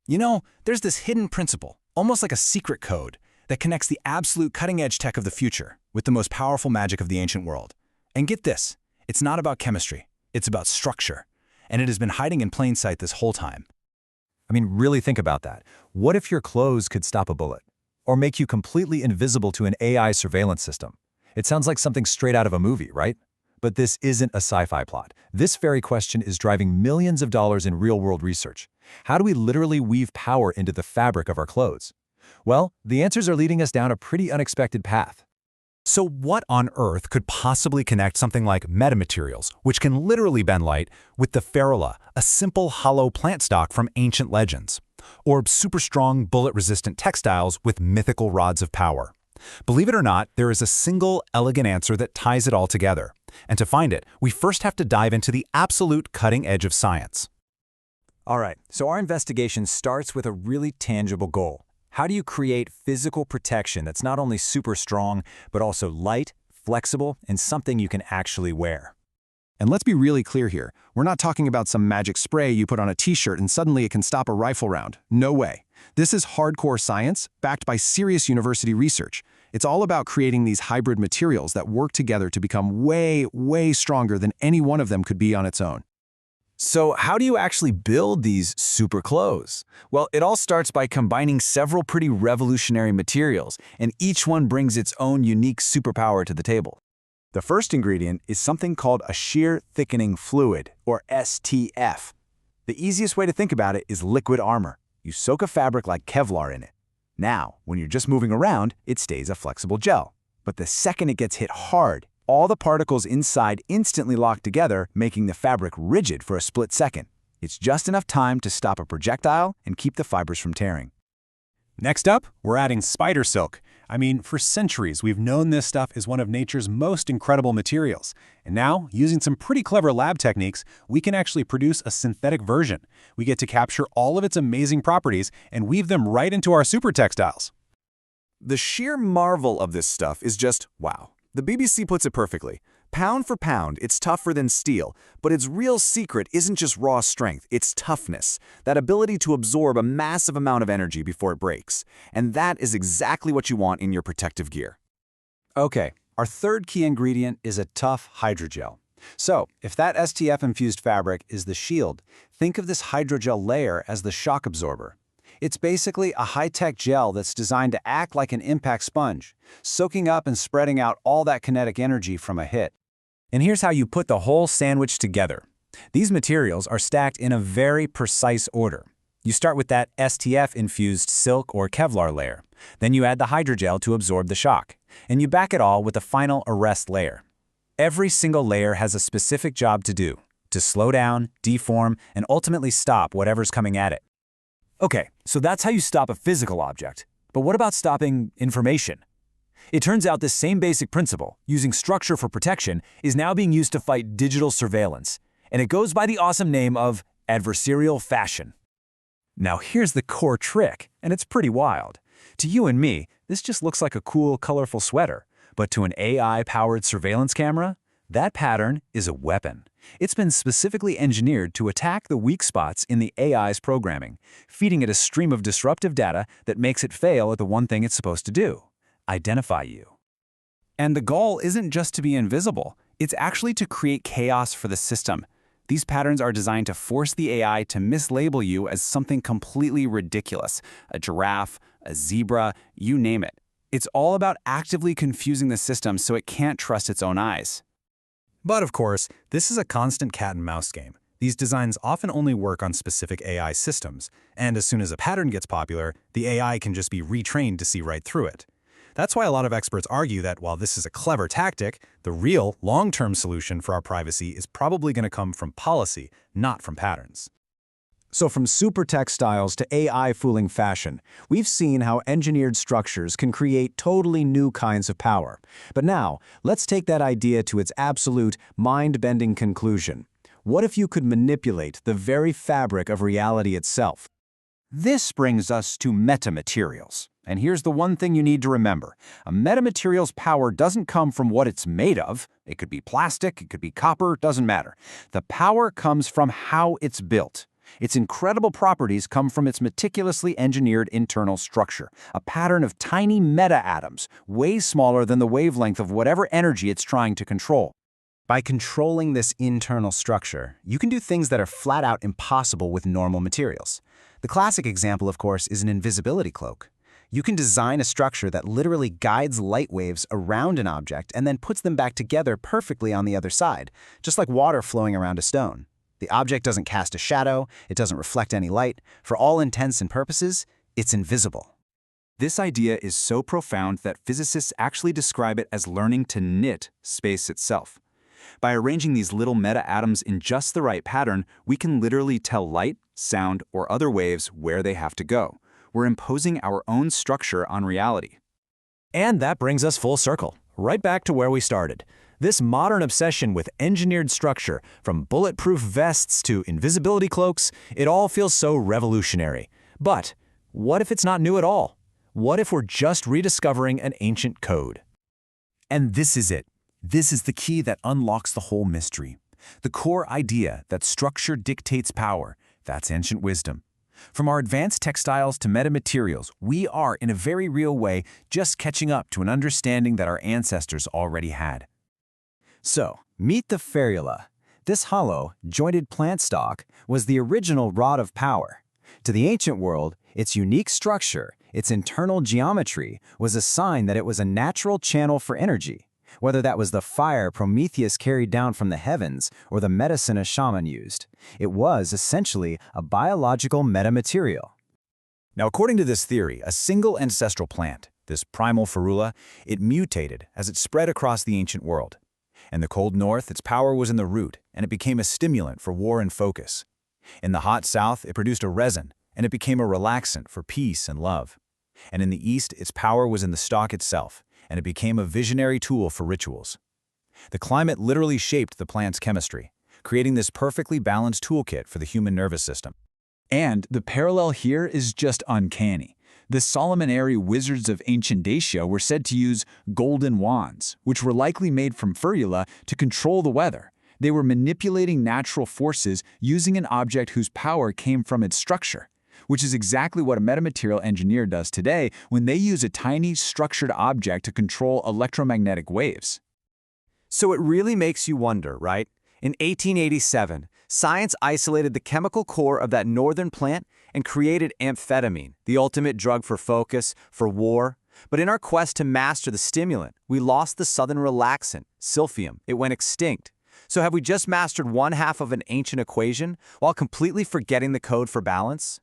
There's this hidden principle, almost like a secret code, that connects the absolute cutting-edge tech of the future with the most powerful magic of the ancient world. And get this, it's not about chemistry, it's about structure. And it has been hiding in plain sight this whole time. I mean, really think about that. What if your clothes could stop a bullet? Or make you completely invisible to an AI surveillance system? It sounds like something straight out of a movie, right? But this isn't a sci-fi plot. This very question is driving millions of dollars in real-world research. How do we literally weave power into the fabric of our clothes? Well, the answers are leading us down a pretty unexpected path. So what on earth could possibly connect something like metamaterials, which can literally bend light, with the ferula, a simple hollow plant stock from ancient legends? Or super strong, bullet-resistant textiles with mythical rods of power? Believe it or not, there is a single, elegant answer that ties it all together. And to find it, we first have to dive into the absolute cutting edge of science. All right, so our investigation starts with a really tangible goal. How do you create physical protection that's not only super strong, but also light, flexible, and something you can actually wear? And let's be really clear here. We're not talking about some magic spray you put on a t-shirt and suddenly it can stop a rifle round. No way. This is hardcore science, backed by serious university research. It's all about creating these hybrid materials that work together to become way, way stronger than any one of them could be on its own. So how do you actually build these super clothes? Well, it all starts by combining several pretty revolutionary materials, and each one brings its own unique superpower to the table. The first ingredient is something called a shear thickening fluid, or STF. The easiest way to think about it is liquid armor. You soak a fabric like Kevlar in it. Now, when you're just moving around, it stays a flexible gel. But the second it gets hit hard, all the particles inside instantly lock together, making the fabric rigid for a split second. It's just enough time to stop a projectile and keep the fibers from tearing. Next up, we're adding spider silk. For centuries, we've known this stuff is one of nature's most incredible materials. And now, using some pretty clever lab techniques, we can actually produce a synthetic version. We get to capture all of its amazing properties and weave them right into our super textiles. The sheer marvel of this stuff is just wow. The BBC puts it perfectly. Pound for pound, it's tougher than steel, but its real secret isn't just raw strength, it's toughness, that ability to absorb a massive amount of energy before it breaks. And that is exactly what you want in your protective gear. Okay, our third key ingredient is a tough hydrogel. So, if that STF-infused fabric is the shield, think of this hydrogel layer as the shock absorber. It's basically a high-tech gel that's designed to act like an impact sponge, soaking up and spreading out all that kinetic energy from a hit. And here's how you put the whole sandwich together. These materials are stacked in a very precise order. You start with that STF-infused silk or Kevlar layer. Then you add the hydrogel to absorb the shock. And you back it all with a final arrest layer. Every single layer has a specific job to do, to slow down, deform, and ultimately stop whatever's coming at it. Okay, so that's how you stop a physical object. But what about stopping information? It turns out this same basic principle, using structure for protection, is now being used to fight digital surveillance. And it goes by the awesome name of adversarial fashion. Now here's the core trick, and it's pretty wild. To you and me, this just looks like a cool, colorful sweater. But to an AI-powered surveillance camera, that pattern is a weapon. It's been specifically engineered to attack the weak spots in the AI's programming, feeding it a stream of disruptive data that makes it fail at the one thing it's supposed to do: identify you. And the goal isn't just to be invisible, it's actually to create chaos for the system. These patterns are designed to force the AI to mislabel you as something completely ridiculous: a giraffe, a zebra, you name it. It's all about actively confusing the system so it can't trust its own eyes. But of course, this is a constant cat-and-mouse game. These designs often only work on specific AI systems, and as soon as a pattern gets popular, the AI can just be retrained to see right through it. That's why a lot of experts argue that while this is a clever tactic, the real, long-term solution for our privacy is probably going to come from policy, not from patterns. So from super textiles to AI-fooling fashion, we've seen how engineered structures can create totally new kinds of power. But now, let's take that idea to its absolute, mind-bending conclusion. What if you could manipulate the very fabric of reality itself? This brings us to metamaterials. And here's the one thing you need to remember. A metamaterial's power doesn't come from what it's made of. It could be plastic, it could be copper, doesn't matter. The power comes from how it's built. Its incredible properties come from its meticulously engineered internal structure, a pattern of tiny meta-atoms, way smaller than the wavelength of whatever energy it's trying to control. By controlling this internal structure, you can do things that are flat out impossible with normal materials. The classic example, of course, is an invisibility cloak. You can design a structure that literally guides light waves around an object and then puts them back together perfectly on the other side, just like water flowing around a stone. The object doesn't cast a shadow, it doesn't reflect any light. For all intents and purposes, it's invisible. This idea is so profound that physicists actually describe it as learning to knit space itself. By arranging these little meta-atoms in just the right pattern, we can literally tell light, sound, or other waves where they have to go. We're imposing our own structure on reality. And that brings us full circle, right back to where we started. This modern obsession with engineered structure, from bulletproof vests to invisibility cloaks, it all feels so revolutionary. But what if it's not new at all? What if we're just rediscovering an ancient code? And this is it. This is the key that unlocks the whole mystery. The core idea that structure dictates power, that's ancient wisdom. From our advanced textiles to metamaterials, we are, in a very real way, just catching up to an understanding that our ancestors already had. So, meet the ferula. This hollow, jointed plant stalk was the original rod of power. To the ancient world, its unique structure, its internal geometry, was a sign that it was a natural channel for energy. Whether that was the fire Prometheus carried down from the heavens or the medicine a shaman used, it was essentially a biological metamaterial. Now, according to this theory, a single ancestral plant, this primal ferula, it mutated as it spread across the ancient world. In the cold north, its power was in the root, and it became a stimulant for war and focus. In the hot south, it produced a resin, and it became a relaxant for peace and love. And in the east, its power was in the stalk itself, and it became a visionary tool for rituals. The climate literally shaped the plant's chemistry, creating this perfectly balanced toolkit for the human nervous system. And the parallel here is just uncanny. The Solomonary wizards of ancient Dacia were said to use golden wands, which were likely made from ferula to control the weather. They were manipulating natural forces using an object whose power came from its structure, which is exactly what a metamaterial engineer does today when they use a tiny, structured object to control electromagnetic waves. So it really makes you wonder, right? In 1887, science isolated the chemical core of that northern plant and created amphetamine, the ultimate drug for focus, for war. But in our quest to master the stimulant, we lost the southern relaxant, Silphium. It went extinct. So have we just mastered one half of an ancient equation while completely forgetting the code for balance?